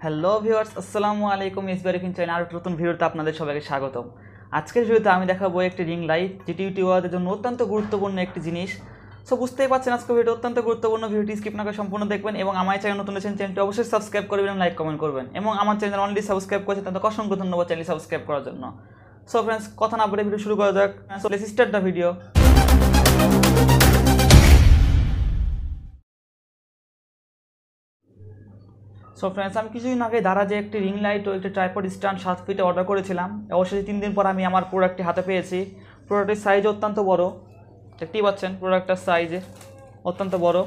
Hello viewers, আসসালামু আলাইকুম। AREFIN channel আর নতুন ভিডিওতে আপনাদের সবাইকে স্বাগতম। আজকের ভিডিওতে আমি দেখাবো একটি রিং লাইট, যেটি ইউটিউবারদের জন্য অত্যন্ত গুরুত্বপূর্ণ একটি জিনিস। সো বুঝতেই পারছেন আজকে ভিডিও অত্যন্ত গুরুত্বপূর্ণ। ভিডিওটি স্কিপ না করে সম্পূর্ণ দেখবেন এবং আমার চ্যানেল নতুন আছেন, চ্যানেলটি অবশ্যই সাবস্ক্রাইব করবেন, লাইক কমেন্ট করবেন এবং আমার চ্যানেল অলরেডি সাবস্ক্রাইব করেছেন তাদের অসংখ্য ধন্যবাদ চ্যানেল সাবস্ক্রাইব করার জন্য। সো ফ্রেন্ডস, কথা না বলে ভিডিও শুরু করা যাক। So let's start the video. So friends, আমি কিছুদিন আগে দারাজে একটি রিং লাইট ও একটি ট্রাইপড স্ট্যান্ড 7 ফিটে অর্ডার করেছিলাম। অবশ্যই 3 দিন পর আমি আমার প্রোডাক্টটি হাতে পেয়েছি। প্রোডাক্টের সাইজ অত্যন্ত বড়, দেখতেই পাচ্ছেন প্রোডাক্টটার সাইজ অত্যন্ত বড়।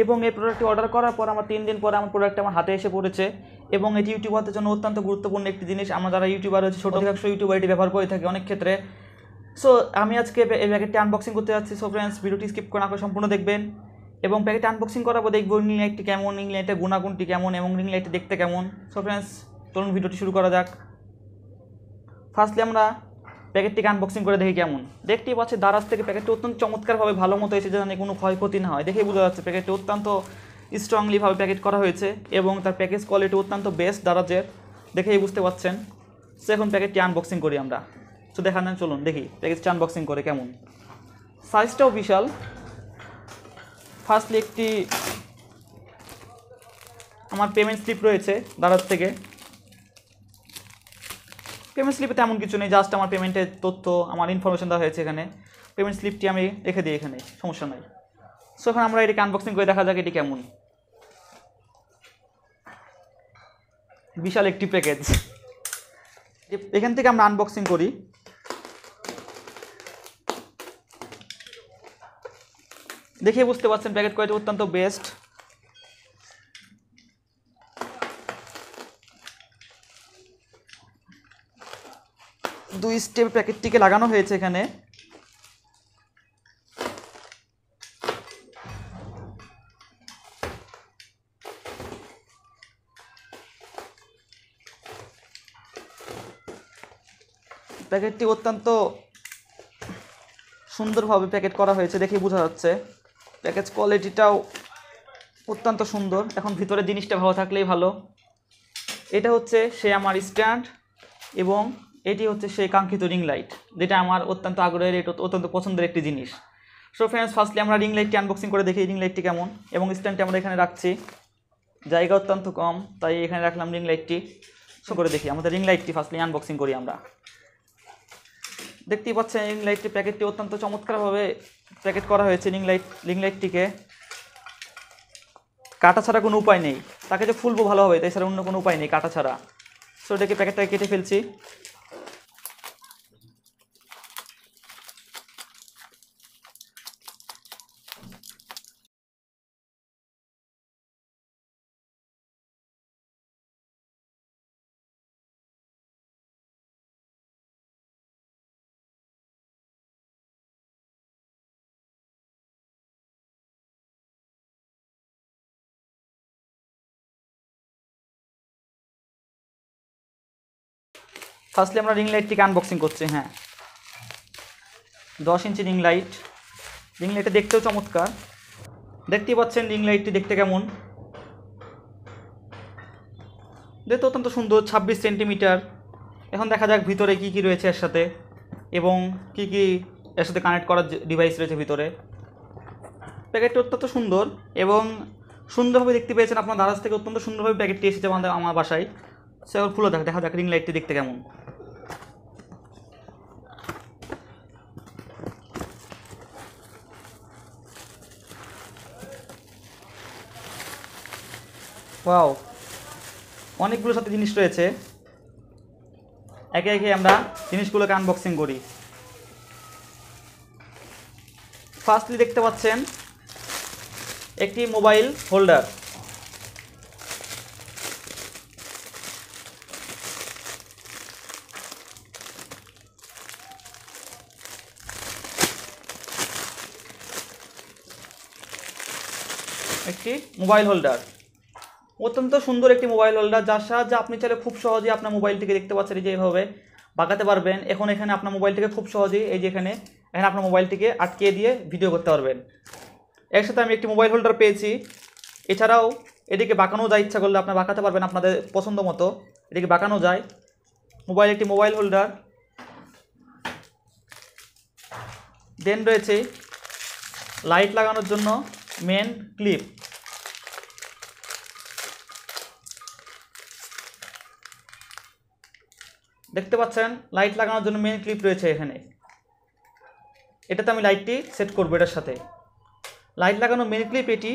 এবং এই প্রোডাক্টটি অর্ডার করার পর আমার 3 দিন পরে আমার প্রোডাক্টটা আমার হাতে এসে পড়েছে। এবং এটি ইউটিউবারদের জন্য অত্যন্ত গুরুত্বপূর্ণ একটি জিনিস। আমরা যারা ইউটিউবার রয়েছে, ছোটো অধিকাংশ ইউটিউবার এটি ব্যবহার করে থাকি অনেক ক্ষেত্রে। সো আমি আজকে এই প্যাকেটটি আনবক্সিং করতে যাচ্ছি। সো ফ্রেন্ডস, ভিডিওটি স্কিপ করে না করে সম্পূর্ণ দেখবেন এবং প্যাকেট আনবক্সিং করার পর দেখব রিং লাইটটি কেমন, রিং লাইটের গুণাগুণটি কেমন এবং রিং লাইটটি দেখতে কেমন। সো ফ্রেন্ডস, চলুন ভিডিওটি শুরু করা যাক। ফার্স্টলি আমরা প্যাকেটটিকে আনবক্সিং করে দেখি কেমন। দেখতেই পাচ্ছি দারাজ থেকে প্যাকেটটি অত্যন্ত চমৎকারভাবে ভালো মতো এসেছে, যেন কোনো ক্ষয়ক্ষতি না হয়। দেখেই বোঝা যাচ্ছে প্যাকেটটি অত্যন্ত স্ট্রংলিভাবে প্যাকেট করা হয়েছে এবং তার প্যাকেজ কোয়ালিটি অত্যন্ত বেস্ট দারাজের, দেখেই বুঝতে পাচ্ছেন। সো এখন প্যাকেটটি আনবক্সিং করি আমরা। সো দেখান, চলুন দেখি প্যাকেজটি আনবক্সিং করে কেমন। সাইজটাও বিশাল। ফার্স্টলি একটি আমার পেমেন্ট স্লিপ রয়েছে দারাজ থেকে। পেমেন্ট স্লিপে তেমন কিছু নেই, জাস্ট আমার পেমেন্টের তথ্য, আমার ইনফরমেশন দেওয়া হয়েছে এখানে। পেমেন্ট স্লিপটি আমি রেখে দিই এখানে, সমস্যা নাই। সো এখন আমরা এটিকে আনবক্সিং করে দেখা যাক এটি কেমন। বিশাল একটি প্যাকেজ, এখান থেকে আমরা আনবক্সিং করি। দেখে বুঝতে পারছেন প্যাকেট কোয়ালিটি অত্যন্ত বেস্ট। দুই স্টেপ প্যাকেটটিকে লাগানো হয়েছে এখানে। প্যাকেটটি অত্যন্ত সুন্দরভাবে প্যাকেট করা হয়েছে, দেখে বোঝা যাচ্ছে। প্যাকেজ কোয়ালিটিটাও অত্যন্ত সুন্দর। এখন ভিতরে জিনিসটা ভালো থাকলেই ভালো। এটা হচ্ছে সে আমার স্ট্যান্ড এবং এটি হচ্ছে সেই কাঙ্ক্ষিত রিং লাইট, যেটা আমার অত্যন্ত আগ্রহের, এটা অত্যন্ত পছন্দের একটি জিনিস। সো ফ্রেন্ডস, ফার্স্টলি আমরা রিং লাইটটি আনবক্সিং করে দেখি রিং লাইটটি কেমন এবং স্ট্যান্ডটি আমরা এখানে রাখছি। জায়গা অত্যন্ত কম, তাই এখানে রাখলাম রিং লাইটটি। সো করে দেখি আমাদের রিং লাইটটি ফার্স্টলি আনবক্সিং করি আমরা। দেখতেই পাচ্ছেন রিং লাইটটি প্যাকেটটি অত্যন্ত চমৎকারভাবে প্যাকেট করা হয়েছে। রিং লাইটটিকে কাটা ছাড়া কোনো উপায় নেই, তাকে যে ফুলবো ভালো হবে তাই ছাড়া অন্য কোনো উপায় নেই কাটা ছাড়া। সো এটাকে প্যাকেটটাকে কেটে ফেলছি। ফার্স্টলি আমরা রিং লাইটটিকে আনবক্সিং করছি। হ্যাঁ, 10 ইঞ্চি রিং লাইট। রিং লাইটটা দেখতেও চমৎকার, দেখতেই পাচ্ছেন রিং লাইটটি দেখতে কেমন। দেখতে অত্যন্ত সুন্দর, 26 সেন্টিমিটার। এখন দেখা যাক ভিতরে কি কি রয়েছে এর সাথে এবং কি কি এর সাথে কানেক্ট করার ডিভাইস রয়েছে ভিতরে। প্যাকেটটি অত্যন্ত সুন্দর এবং সুন্দরভাবে দেখতে পেয়েছেন আপনার দারাজ থেকে। অত্যন্ত সুন্দরভাবে প্যাকেটটি এসেছে আমার বাসায়। সে এখন খুলে দেখা যাক রিং লাইটটি দেখতে কেমন। ওয়াও, অনেকগুলোর সাথে জিনিস রয়েছে। একে একে আমরা জিনিসগুলোকে আনবক্সিং করি। ফার্স্টলি দেখতে পাচ্ছেন একটি মোবাইল হোল্ডার। একটি মোবাইল হোল্ডার, অত্যন্ত সুন্দর একটি মোবাইল হোল্ডার, যার সাহায্যে আপনি চাইলে খুব সহজেই আপনার মোবাইলটিকে দেখতে পাচ্ছেন যে এইভাবে বাঁকাতে পারবেন। এখন এখানে আপনার মোবাইলটিকে খুব সহজেই এই যে এখানে আপনার মোবাইলটিকে আটকে দিয়ে ভিডিও করতে পারবেন। এর সাথে আমি একটি মোবাইল হোল্ডার পেয়েছি। এছাড়াও এদিকে বাঁকানো যায়, ইচ্ছা করলে আপনারা বাঁকাতে পারবেন আপনাদের পছন্দ মতো, এদিকে বাঁকানো যায়। একটি মোবাইল হোল্ডার, দেন রয়েছে লাইট লাগানোর জন্য মেন ক্লিপ। দেখতে পাচ্ছেন লাইট লাগানোর জন্য মেন ক্লিপ রয়েছে এখানে। এটাতে আমি লাইটটি সেট করবো এটার সাথে। লাইট লাগানো মেন ক্লিপ এটি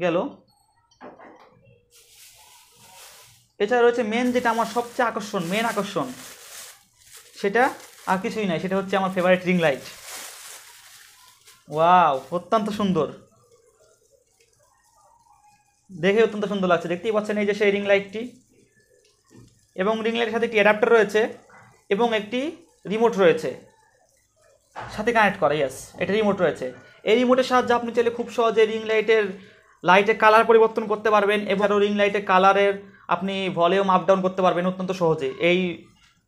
গেল। এছাড়া রয়েছে মেন, যেটা আমার সবচেয়ে মেন আকর্ষণ, সেটা আর কিছুই নাই, সেটা হচ্ছে আমার ফেভারিট রিং লাইট। ওয়াও, অত্যন্ত সুন্দর, দেখে অত্যন্ত সুন্দর লাগছে। দেখতেই পাচ্ছেন এই যে সেই রিং লাইটটি, এবং রিং লাইটের সাথে একটি অ্যাডাপ্টার রয়েছে এবং একটি রিমোট রয়েছে সাথে কানেক্ট করা। ইয়েস, এটা রিমোট রয়েছে। এই রিমোটের সাহায্যে আপনি চাইলে খুব সহজে রিং লাইটের কালার পরিবর্তন করতে পারবেন, এবং রিং লাইটের কালারের আপনি ভলিউম আপ ডাউন করতে পারবেন অত্যন্ত সহজে এই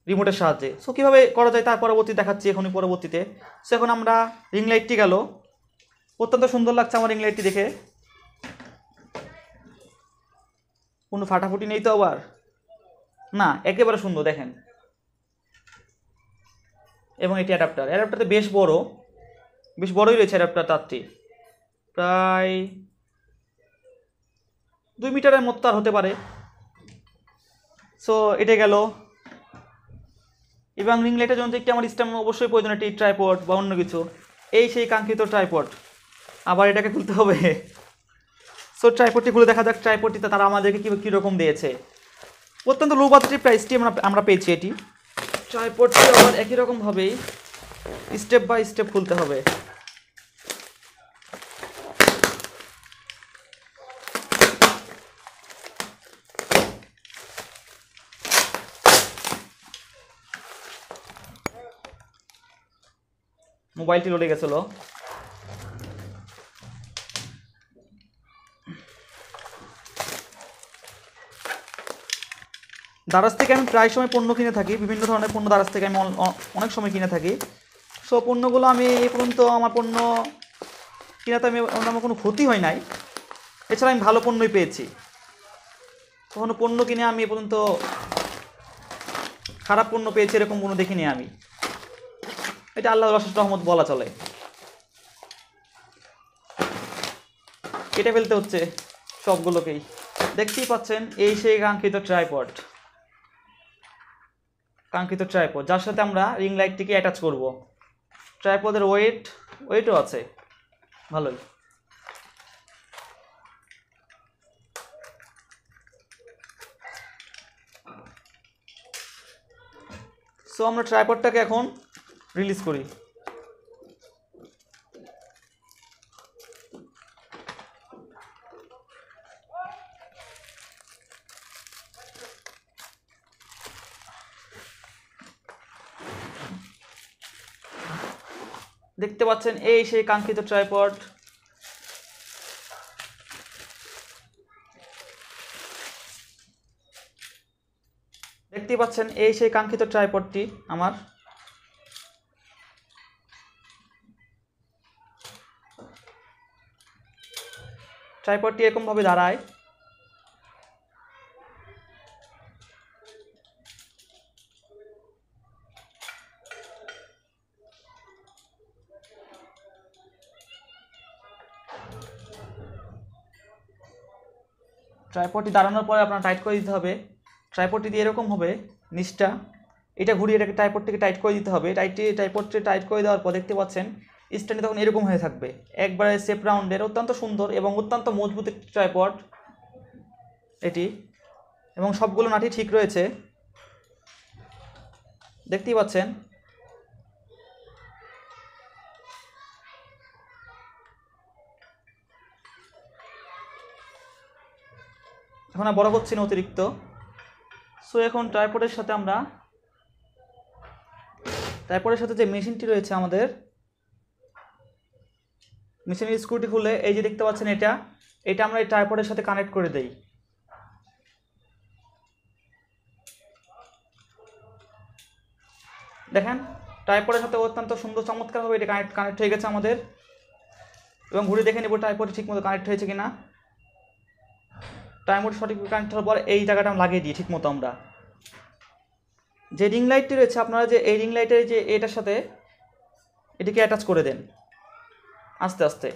রিমোটের সাহায্যে। সো কীভাবে করা যায় তার পরবর্তী দেখাচ্ছি এখনই পরবর্তীতে। সো এখন আমরা রিং লাইটটি গেল, অত্যন্ত সুন্দর লাগছে আমার রিং লাইটটি দেখে। কোনো ফাটাফুটি নেই তো আবার? না, একেবারে সুন্দর, দেখেন। এবং এটি অ্যাডাপ্টারটা বেশ বড়ই রয়েছে অ্যাডাপ্টার, তারটি প্রায় 2 মিটারের মতো তার হতে পারে। সো এটা গেল। এবং রিং লাইটের জন্য একটি আমার স্ট্যান্ড অবশ্যই প্রয়োজন, একটি ট্রাইপড বা অন্য কিছু। এই সেই কাঙ্ক্ষিত ট্রাইপড, আবার এটাকে খুলতে হবে। সো ট্রাইপডটি খুলে দেখা যাক ট্রাইপডটিতে তারা আমাদেরকে কীরকম দিয়েছে। অত্যন্ত লো বাজেটের প্রাইসটি আমরা পেয়েছি এটি। ট্রাইপডটি আবার একই রকমভাবেই স্টেপ বাই স্টেপ খুলতে হবে। মোবাইলটি লড়ে গেছিল। দারাজ থেকে আমি প্রায় সময় পণ্য কিনে থাকি, বিভিন্ন ধরনের পণ্য দারাজ থেকে আমি অনেক সময় কিনে থাকি। সো পণ্যগুলো আমি এই পর্যন্ত আমার পণ্য কিনাতে আমার কোনো ক্ষতি হয় নাই। এছাড়া আমি ভালো পণ্যই পেয়েছি। কখনো পণ্য কিনে আমি এ পর্যন্ত খারাপ পণ্য পেয়েছি এরকম কোনো দেখিনি আমি। এটা আল্লাহর অশেষ রহমত বলা চলে। কেটে ফেলতে হচ্ছে সবগুলোকেই। দেখতেই পাচ্ছেন এই সেই কাঙ্ক্ষিত ট্রাইপড, যার সাথে আমরা রিং লাইটটিকে অ্যাটাচ করব। ট্রাইপডের ওয়েটও আছে ভালোই। সো আমরা ট্রাইপডটাকে এখন রিলিজ করি। দেখতে পাচ্ছেন এই সেই কাঙ্ক্ষিত ট্রাইপড। দেখতেই পাচ্ছেন এই সেই কাঙ্ক্ষিত ট্রাইপডটি আমার। ট্রাইপডটি এরকমভাবে দাঁড়ায়। ট্রাইপডটি দাঁড়ানোর পরে আপনার টাইট করে দিতে হবে। ট্রাইপডটি দিয়ে এরকম হবে নিচটা, এটা ঘুরিয়ে এটাকে ট্রাইপডটিকে টাইট করে দিতে হবে। ট্রাইপডটি টাইট করে দেওয়ার পর দেখতে পাচ্ছেন স্ট্যান্ডটি তখন এরকম হয়ে থাকবে, একবারে শেপ রাউন্ডের, অত্যন্ত সুন্দর এবং অত্যন্ত মজবুত একটি ট্রাইপড এটি। এবং সবগুলো নাটই ঠিক রয়েছে, দেখতেই পাচ্ছেন। এখন আর বড় করছি না অতিরিক্ত। সো এখন ট্রাইপডের সাথে যে মেশিনটি রয়েছে আমাদের, মেশিনের স্ক্রুটি খুলে এই যে দেখতে পাচ্ছেন এটা আমরা এই ট্রাইপডের সাথে কানেক্ট করে দেই। দেখেন ট্রাইপডের সাথে অত্যন্ত সুন্দর চমৎকারভাবে এটা কানেক্ট হয়ে গেছে আমাদের। এবং ঘুরে দেখে নেব ট্রাইপডটি ঠিকমতো কানেক্ট হয়েছে কিনা। টাইম সঠিক কানেক্ট হওয়ার পর এই জায়গাটা লাগিয়ে দিই ঠিক মতো। আমরা যে রিং লাইটটি রয়েছে আপনারা যে এই রিং লাইটের যে এটার সাথে এটিকে অ্যাটাচ করে দেন আস্তে আস্তে।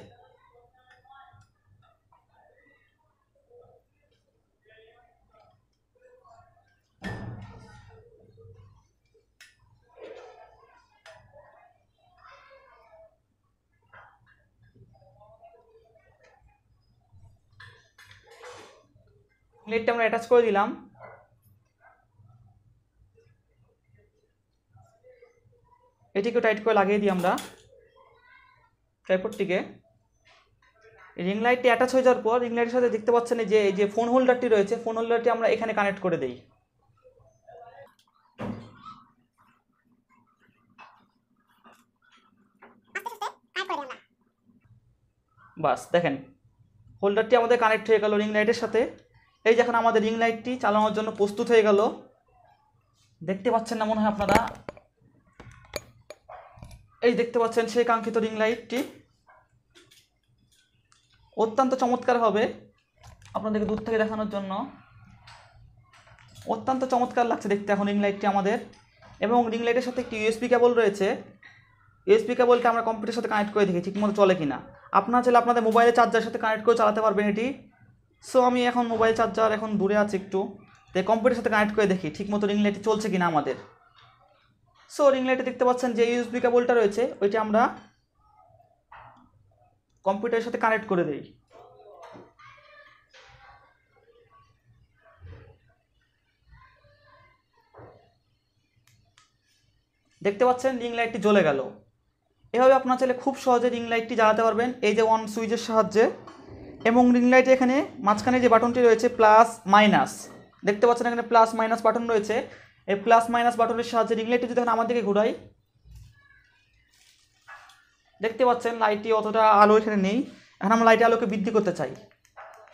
লাইটটা আমরা অ্যাটাচ করে দিলাম। এটিকে টাইট করে লাগিয়ে দিই আমরা ট্রাইপডটিকে। রিং লাইটটি অ্যাটাচ হয়ে যাওয়ার পর রিং লাইটের সাথে দেখতে পাচ্ছেন যে এই যে ফোন হোল্ডারটি রয়েছে, ফোন হোল্ডারটি আমরা এখানে কানেক্ট করে দিই। বাস দেখেন হোল্ডারটি আমাদের কানেক্ট হয়ে গেল রিং লাইটের সাথে। এই যখন আমাদের রিং লাইটটি চালানোর জন্য প্রস্তুত হয়ে গেল, দেখতে পাচ্ছেন না মনে হয় আপনারা, এই দেখতে পাচ্ছেন সেই কাঙ্ক্ষিত রিং লাইটটি। অত্যন্ত চমৎকার হবে আপনাদেরকে দূর থেকে দেখানোর জন্য, অত্যন্ত চমৎকার লাগছে দেখতে এখন রিং লাইটটি আমাদের। এবং রিং লাইটের সাথে একটি ইউএসবি কেবল রয়েছে, ইউএসবি কেবলটা আমরা কম্পিউটারের সাথে কানেক্ট করে দেখি ঠিকমতো চলে কিনা। আপনারা চাইলে আপনাদের মোবাইলের চার্জারের সাথে কানেক্ট করে চালাতে পারবেন এটি। সো আমি এখন মোবাইল চার্জার এখন দূরে আছে একটু, তাই কম্পিউটারের সাথে কানেক্ট করে দেখি ঠিকমতো রিং লাইটটি চলছে কিনা আমাদের। সো রিং লাইটে দেখতে পাচ্ছেন যে ইউএসবি কেবলটা রয়েছে ওইটা আমরা কম্পিউটারের সাথে কানেক্ট করে দিই। দেখতে পাচ্ছেন রিং লাইটটি জ্বলে গেল। এভাবে আপনারা চাইলে খুব সহজে রিং লাইটটি জ্বালাতে পারবেন এই যে অন সুইচের সাহায্যে। এবং রিং লাইটে এখানে মাঝখানে যে বাটনটি রয়েছে প্লাস মাইনাস, দেখতে পাচ্ছেন এখানে প্লাস মাইনাস বাটন রয়েছে। এই প্লাস মাইনাস বাটনের সাহায্যে রিং লাইটটি যদি এখন আমার দিকে ঘুরাই, দেখতে পাচ্ছেন লাইটটি অতটা আলো এখানে নেই। এখন আমরা লাইটের আলোকে বৃদ্ধি করতে চাই,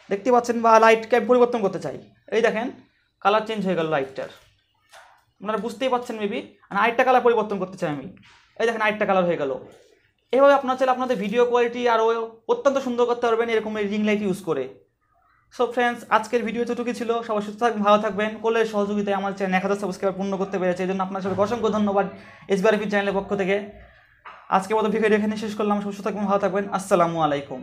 দেখতে পাচ্ছেন, বা লাইটকে পরিবর্তন করতে চাই। এই দেখেন কালার চেঞ্জ হয়ে গেল লাইটটার, আপনারা বুঝতেই পাচ্ছেন মেবি। আরেকটা কালার পরিবর্তন করতে চাই আমি, এই দেখেন আরেকটা কালার হয়ে গেল। এভাবে আপনারা চাইলে আপনাদের ভিডিও কোয়ালিটি আরও অত্যন্ত সুন্দর করতে পারবেন এরকম রিং লাইট ইউজ করে। সো ফ্রেন্ডস, আজকের ভিডিও এতটুকুই ছিল। সবাই সুস্থ থাকবেন, ভালো থাকবেন। কোলের সহযোগিতায় আমার চ্যানেল 1000 সাবস্ক্রাইবার পূর্ণ করতে পেরেছে, এই জন্য আপনার সবাইকে অসংখ্য ধন্যবাদ AREFIN চ্যানেলের পক্ষ থেকে। আজকের মতো ভিডিও এখানে শেষ করলাম। সুস্থ থাকবেন, ভালো থাকবেন। আসসালামু আলাইকুম।